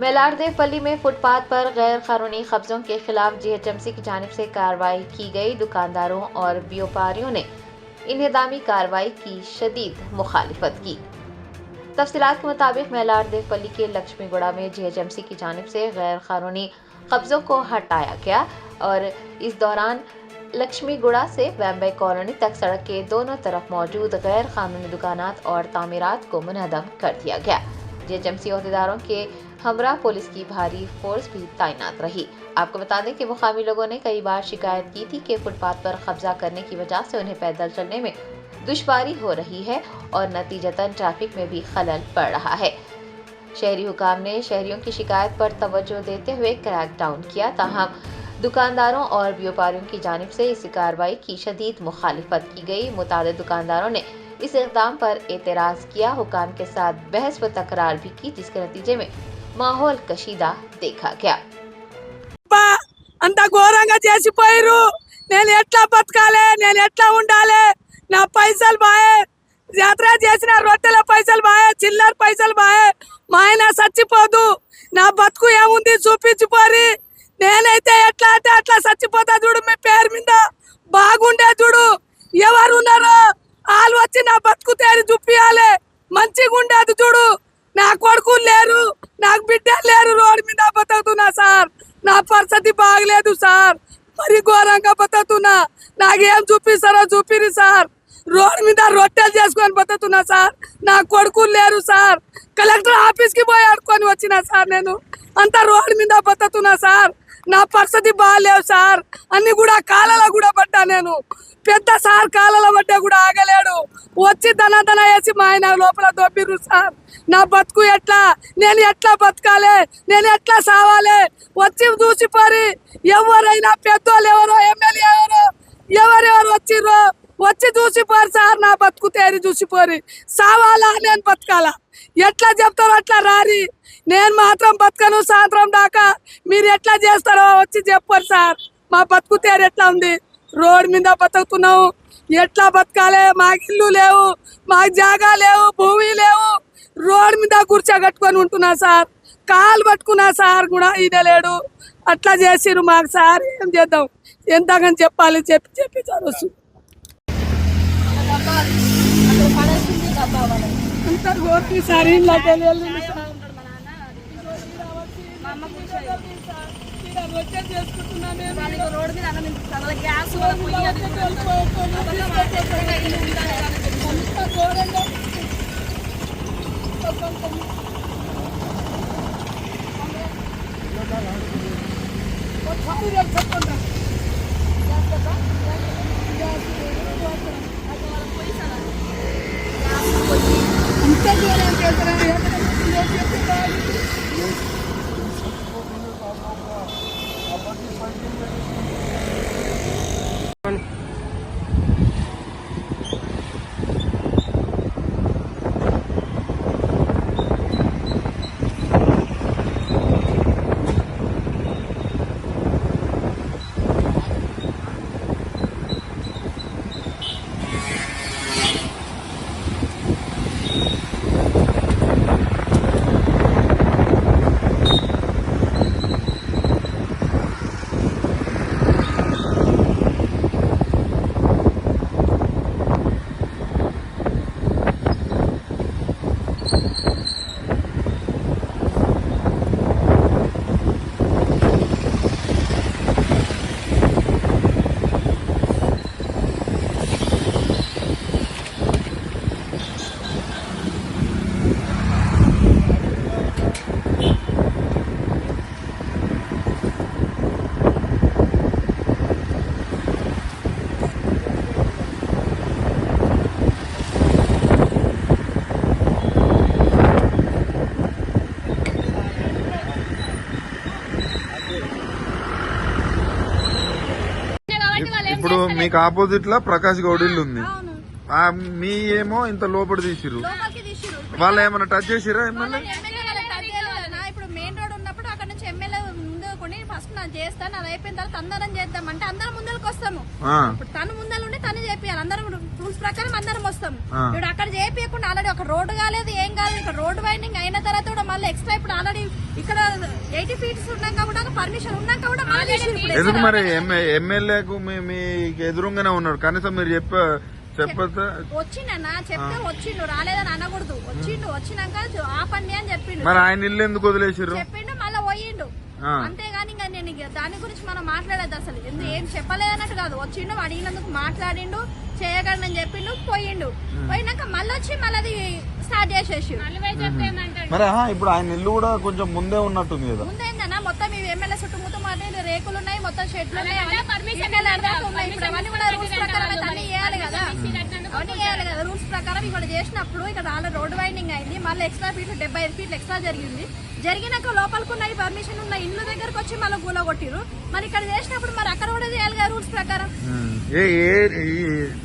मेलारदेवपल्ली में फुटपाथ पर गैर कानूनी कब्जों के खिलाफ जीएचएमसी की जानिब से कार्रवाई की गई। दुकानदारों और व्यापारियों ने इन्हदामी कार्रवाई की शदीद मुखालिफत की। तफसीलात के मुताबिक मेलारदेवपल्ली के लक्ष्मीगुड़ा में जीएचएमसी की जानिब से गैर कानूनी कब्जों को हटाया गया और इस दौरान लक्ष्मीगुड़ा से बम्बई कॉलोनी तक सड़क के दोनों तरफ मौजूद गैर कानूनी दुकानात और तामीरात को मुनहदम कर दिया गया। जीएचएमसी अहदेदारों के हमरा पुलिस की भारी फोर्स भी तैनात रही। आपको बता दें कि मुकामी लोगों ने कई बार शिकायत की थी कि फुटपाथ पर कब्जा करने की वजह से उन्हें पैदल चलने में दुश्वारी हो रही है और नतीजतन ट्रैफिक में भी खलल पड़ रहा है। शहरी हुकाम ने शहरियों की शिकायत पर तवज्जो देते हुए क्रैक डाउन किया, ताहम दुकानदारों और व्यापारियों की जानिब से इस कार्रवाई की शदीद मुखालिफत की गई। मुतादिद दुकानदारों ने इस इक़दाम पर एतराज़ किया, हुकाम के साथ बहस व तकरार भी की, जिसके नतीजे में माहौल कशीदा देखा गया। అంత ఘోరంగా చేసిపోయారు. నేను ఎట్లా బతకాలి, నేను ఎట్లా ఉండాలి, నా పైసలు బాయే, యాత్ర చేసిన రొట్టెల పైసలు బాయే, చిల్లర పైసలు బాయే, మా ఆయన చచ్చిపోదు, నా బతుకు ఏముంది చూపించిపోరి, నేనైతే ఎట్లా అంటే అట్లా చచ్చిపోతా చూడు, మీ పేరు మీద బాగుండే చూడు, ఎవరు ఉన్నారు వాళ్ళు వచ్చి నా బతుకు తేరి చూపియాలి, మంచిగా ఉండేది చూడు, నా కొడుకు లేరు, నాకు బిడ్డ లేరు, రోడ్డు మీద బతుకుతున్నా సార్, నా పరిస్థితి బాగలేదు సార్, మరి ఘోరంగా బతుకుతున్నా, నాకేం చూపిస్తారో చూపిరి సార్, రోడ్డు మీద రొట్టెలు చేసుకొని బతుకుతున్నా సార్, నా కొడుకు లేరు సార్, కలెక్టర్ ఆఫీస్కి పోయి ఆడుకొని వచ్చినా సార్, నేను అంత రోడ్డు మీద బతుకుతున్నా సార్, నా పరిస్థితి బాగాలేవు సార్, అన్ని కూడా కాలలో కూడా పడ్డా, నేను పెద్ద సార్ కాలలో పడ్డా కూడా ఆగలేడు, వచ్చి దన వేసి మా ఆయన లోపల దొబ్బిర్రు సార్, నా బతుకు ఎట్లా, నేను ఎట్లా బతకాలి, నేను ఎట్లా సావాలి, వచ్చి చూసిపోరి, ఎవరైనా పెద్దోళ్ళు ఎవరో ఎమ్మెల్యే ఎవరెవరు వచ్చిర్రో వచ్చి చూసిపోరు సార్, నా బతుకు తేరి చూసిపోరి, సావాలా నేను బతకాలా, ఎట్లా చెప్తారో అట్లా రారి, నేను మాత్రం బతకను సాయంత్రం దాకా, మీరు ఎట్లా చేస్తారో వచ్చి చెప్పారు సార్, మా బతుకు తేరు ఎట్లా ఉంది, రోడ్ మీద బతుకుతున్నావు, ఎట్లా బతకాలి, మాకు ఇల్లు లేవు, మాకు జాగా లేవు, భూమి లేవు, రోడ్ మీద కూర్చోగట్టుకొని ఉంటున్నా సార్, కాలు పట్టుకున్నా సార్ కూడా ఈడలేడు, అట్లా చేసిరు మాకు సార్, ఏం చేద్దాం, ఎంతగాని చెప్పాలి, చెప్పి చదువు అంత గోర్కి సార్, ఇంట్లోకి వెళ్ళి రోడ్ మీద గ్యాస్ ఇప్పుడు మీకు ఆపోజిట్ లా ప్రకాష్ గౌడ్ ఇల్లు ఉంది, మీ ఏమో ఇంత లోపల తీసిరు, వాళ్ళు ఏమైనా టచ్ చేసిరా ఎమ్మెల్యే? ఇప్పుడు మెయిన్ రోడ్ ఉన్నప్పుడు అక్కడ నుంచి ఎమ్మెల్యే ముందు కొని ఫస్ట్ నేను చేస్తాను, అది అయిపోయిన తర్వాత అందరం చేద్దాం అంటే అందరం ముందరకు వస్తాము, ఇప్పుడు తను ముందర ఉండి తను చేపియాలి, అందరం రూల్స్ ప్రకారం అందరం వస్తాం, ఇప్పుడు అక్కడ చేపియకుండా ఆల్రెడీ ఒక రోడ్డు కాలేదు, ఏం కాలేదు, ఇక్కడ రోడ్డు వైండింగ్ అయిన తర్వాత కూడా మళ్ళీ ఎక్స్ట్రా ఇప్పుడు ఆల్రెడీ ఇక్కడ 80 ఫీట్స్ ఉన్నాక కూడా పర్మిషన్ ఉన్నాక కూడా మళ్ళీ చేసిర్రు ఇప్పుడు ఎందుకు మరి ఎమ్మెల్యేకు మీకు ఎదురుగానే ఉన్నాడు, కనీసం మీరు చెప్పొద్దా? వచ్చిండన్నా చెప్తే వచ్చిండు, రాలేదని అనకూడదు. వచ్చినాక ఆపండి అని చెప్పిండు. మరి ఆయన ఇల్లు ఎందుకు వదిలేసిర్రు? చెప్పిండు మళ్ళీ పోయిండు. అంతేగాని ఇంకా నేను దాని గురించి మనం మాట్లాడద్దు. అసలు ఏం చెప్పలేదన్నట్టు కాదు. వచ్చిండు, అడిగినందుకు మాట్లాడిండు, చేయగలను అని చెప్పిండు, పోయిండు. పోయినాక మళ్ళీ వచ్చి మళ్ళీ స్టార్ట్ చేసేసి మరి ఇప్పుడు ఆయన ఇల్లు కూడా కొంచెం ముందే ఉన్నట్టుంది కదా. ముందేందన్నా మొత్తం ఈ ఎమ్మెల్యే చుట్టూ మొత్తం రేకులు ఉన్నాయి, మొత్తం షెడ్లు ఉన్నాయి. ఇప్పుడు అవన్నీ కూడా రూల్స్ ప్రకారం అన్ని చేయాలి కదా. అవన్నీ చేయాలి కదా రూల్స్ ప్రకారం. ఇక్కడ చేసినప్పుడు ఇక్కడ ఆల్రెడీ రోడ్ వైండింగ్ అయింది, మళ్ళీ ఎక్స్ట్రా ఫీట్లు 75 ఫీట్లు ఎక్స్ట్రా జరిగింది. జరిగినాక లోపలికి ఉన్న పర్మిషన్ ఉన్న ఇల్లు దగ్గరకు వచ్చి మళ్ళీ గూల కొట్టిరు. మరి ఇక్కడ చేసినప్పుడు మరి అక్కడ కూడా చేయాలి కదా రూల్స్ ప్రకారం.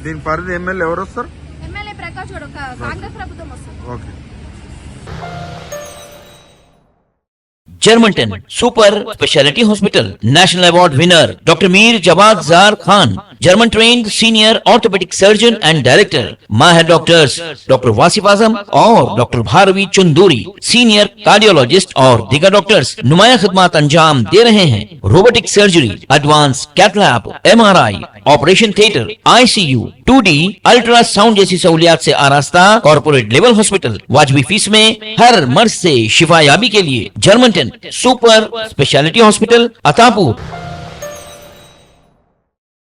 దీని పరిధి ఎమ్మెల్యే ఎవరు వస్తారు? ఎమ్మెల్యే ప్రకాష్ గౌడ్, కాంగ్రెస్ ప్రభుత్వం వస్తుంది. Okay. Germantown Super Speciality Hospital National Award winner Dr. Mir Jawad Zar Khan, German trained senior orthopedic surgeon and director. Mahir doctors Dr. Wasif Azam और Dr. Bharvi Chunduri, senior cardiologist और दिगर doctors नुमाया खिदमत अंजाम दे रहे हैं. Robotic surgery, advance cath lab, MRI, operation theatre, ICU, 2D ultrasound जैसी सहूलियात से आरास्ता कॉर्पोरेट लेवल हॉस्पिटल. वाजबी फीस में हर मर्ज से शिफायाबी के लिए Germanten super speciality hospital Attapur.